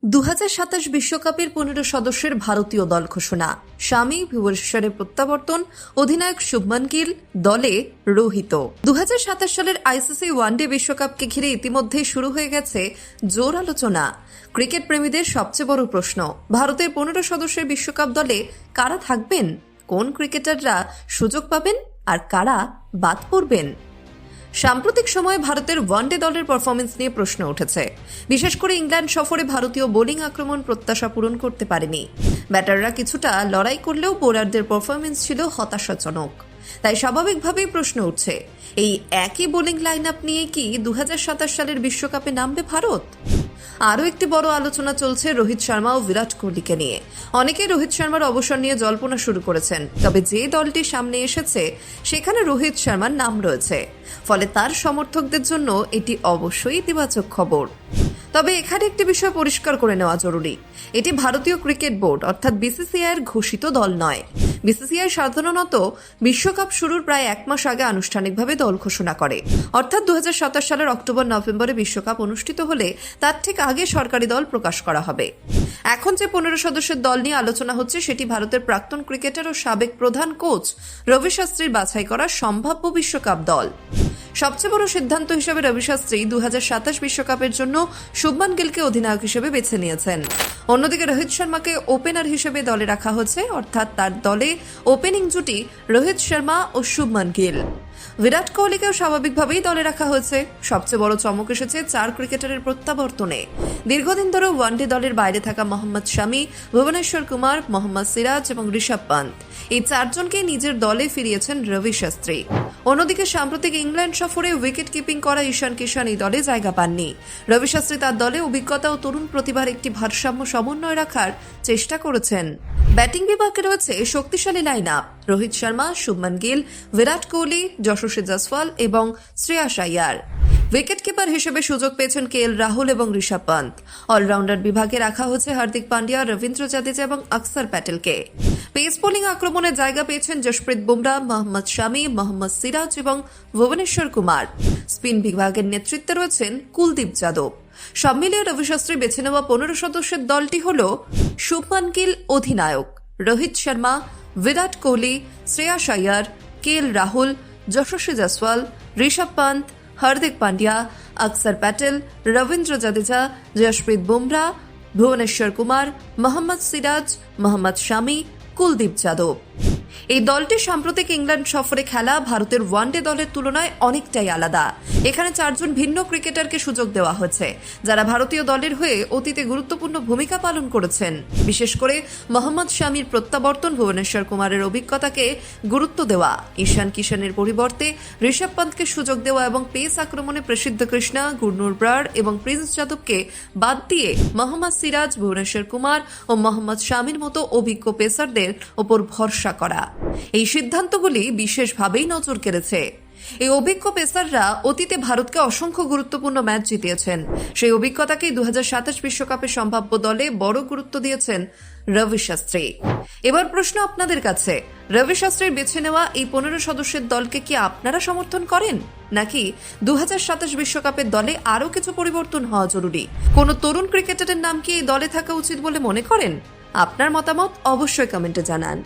2027 বিশ্বকাপের 15 সদস্যের ভারতীয় দল ঘোষণা। স্বামী ভুবনেশ্বরে প্রত্যাবর্তন, অধিনায়ক শুভমান গিল, দলে রোহিত। 2027 সালের আইসিসি ওয়ানডে বিশ্বকাপকে ঘিরে ইতিমধ্যেই শুরু হয়ে গেছে জোর আলোচনা। ক্রিকেট প্রেমীদের সবচেয়ে বড় প্রশ্ন, ভারতের 15 সদস্যের বিশ্বকাপ দলে কারা থাকবেন, কোন ক্রিকেটাররা সুযোগ পাবেন আর কারা বাদ পড়বেন। সাম্প্রতিক সময়ে ভারতের ওয়ানডে দলের পারফরমেন্স নিয়ে প্রশ্ন উঠেছে। বিশেষ করে ইংল্যান্ড সফরে ভারতীয় বোলিং আক্রমণ প্রত্যাশা পূরণ করতে পারেনি। ব্যাটাররা কিছুটা লড়াই করলেও বোলারদের পারফরমেন্স ছিল হতাশাজনক। তাই স্বাভাবিকভাবেই প্রশ্ন উঠছে, এই একই বোলিং লাইন আপ নিয়ে কি 2027 সালের বিশ্বকাপে নামবে ভারত? আরও একটি বড় আলোচনা চলছে রোহিত শর্মা ও বিরাট কোহলিকে নিয়ে। অনেকেই রোহিত শর্মার অবসর নিয়ে জল্পনা শুরু করেছেন, তবে যে দলটি সামনে এসেছে সেখানে রোহিত শর্মার নাম রয়েছে। ফলে তার সমর্থকদের জন্য এটি অবশ্যই ইতিবাচক খবর। তবে এখানে একটি বিষয় পরিষ্কার করে নেওয়া জরুরি, এটি ভারতীয় ক্রিকেট বোর্ড অর্থাৎ বিসিসিআইয়ের ঘোষিত দল নয়। বিসিসিআই সাধারণত বিশ্বকাপ শুরুর প্রায় এক মাস আগে আনুষ্ঠানিকভাবে দল ঘোষণা করে, অর্থাৎ 2027 সালের অক্টোবর-নভেম্বরে বিশ্বকাপ অনুষ্ঠিত হলে তার ঠিক আগে সরকারি দল প্রকাশ করা হবে। এখন যে 15 সদস্যের দল নিয়ে আলোচনা হচ্ছে সেটি ভারতের প্রাক্তন ক্রিকেটার ও সাবেক প্রধান কোচ রবি শাস্ত্রীর বাছাই করা সম্ভাব্য বিশ্বকাপ দল। সবচেয়ে বড় সিদ্ধান্ত হিসেবে রবি শাস্ত্রী 2027 বিশ্বকাপের জন্য শুভমান গিলকে অধিনায়ক হিসেবে বেছে নিয়েছেন। অন্যদিকে রোহিত শর্মাকে ওপেনার হিসেবে দলে রাখা হয়েছে, অর্থাৎ তার দলে ওপেনিং জুটি রোহিত শর্মা ও শুভমান গিল। বিরাট কোহলিকেও স্বাভাবিকভাবেই দলে রাখা হয়েছে। সবচেয়ে বড় চমক এসেছে 4 ক্রিকেটারের প্রত্যাবর্তনে। দীর্ঘদিন ধরে ওয়ানডে দলের বাইরে থাকা মোহাম্মদ শামি, ভুবনেশ্বর কুমার, মোহাম্মদ সিরাজ এবং ঋষভ পান্ত, এই 4 জনকে নিজের দলে ফিরিয়েছেন রবি শাস্ত্রী। অন্যদিকে সাম্প্রতিক ইংল্যান্ড সফরে উইকেট কিপিং করা ঈশান কিষান এই দলে জায়গা পাননি। রবি শাস্ত্রী তার দলে অভিজ্ঞতা ও তরুণ প্রতিভার একটি ভারসাম্য সমন্বয় রাখার চেষ্টা করেছেন। ব্যাটিং বিভাগে রয়েছে শক্তিশালী লাইন আপ, রোহিত শর্মা, শুভমান গিল, বিরাট কোহলি, যশস্বী জয়সওয়াল এবং শ্রেয়াস আইয়ার। উইকেট কিপার হিসেবে সুযোগ পেয়েছেন কেএল রাহুল এবং ঋষভ পান্ত। অলরাউন্ডার বিভাগে রাখা হয়েছে হার্দিক পান্ডিয়া, রবীন্দ্র জাদেজা এবং অক্ষর প্যাটেলকে। পেস বোলিং আক্রমণে জায়গা পেয়েছেন জশপ্রীত বুমরা, মোহাম্মদ শামি, মোহাম্মদ সিরাজ এবং ভুবনেশ্বর কুমার। স্পিন বিভাগের নেতৃত্বে রয়েছেন কুলদীপ যাদব। সব মিলিয়ে রবি শাস্ত্রী বেছে নেওয়া 15 সদস্যের দলটি হল শুভমান গিল অধিনায়ক, রোহিত শর্মা, বিরাট কোহলি, শ্রেয়াস আইয়ার, কেএল রাহুল, যশস্বী জয়সওয়াল, ঋষভ পান্ত, হার্দিক পান্ডিয়া, অক্ষর প্যাটেল, রবীন্দ্র জাদেজা, জশপ্রীত বুমরা, ভুবনেশ্বর কুমার, মোহাম্মদ সিরাজ, মোহাম্মদ শামি, কুলদীপ যাদব। এই দলটি সাম্প্রতিক ইংল্যান্ড সফরে খেলা ভারতের ওয়ানডে দলের তুলনায় অনেকটাই আলাদা। এখানে 4 জন ভিন্ন ক্রিকেটারকে সুযোগ দেওয়া হয়েছে, যারা ভারতীয় দলের হয়ে অতীতে গুরুত্বপূর্ণ ভূমিকা পালন করেছেন। বিশেষ করে মোহাম্মদ শামির প্রত্যাবর্তন, ভুবনেশ্বর কুমারের অভিজ্ঞতাকে গুরুত্ব দেওয়া, ঈশান কিষানের পরিবর্তে ঋষভ পান্তকে সুযোগ দেওয়া এবং পেস আক্রমণে প্রসিদ্ধ কৃষ্ণা, গুরনুর ব্রার এবং প্রিন্স যাদবকে বাদ দিয়ে মোহাম্মদ সিরাজ, ভুবনেশ্বর কুমার ও মোহাম্মদ শামির মতো অভিজ্ঞ পেসারদের ওপর ভরসা করা। এই সিদ্ধান্তগুলি বিশেষভাবেই নজর কেড়েছে। এই অভিজ্ঞ পেসাররা অতীতে ভারতকে অসংখ্য গুরুত্বপূর্ণ ম্যাচ জিতিয়েছেন। সেই অভিজ্ঞতাকেই 2027 বিশ্বকাপের সম্ভাব্য দলে বড় গুরুত্ব দিয়েছেন রবি শাস্ত্রী। এবার প্রশ্ন আপনাদের কাছে, রবি শাস্ত্রীর বেছে নেওয়া এই 15 সদস্যের দলকে কি আপনারা সমর্থন করেন, নাকি 2027 বিশ্বকাপের দলে আরও কিছু পরিবর্তন হওয়া জরুরি? কোন তরুণ ক্রিকেটারের নাম কি এই দলে থাকা উচিত বলে মনে করেন? আপনার মতামত অবশ্যই কমেন্টে জানান।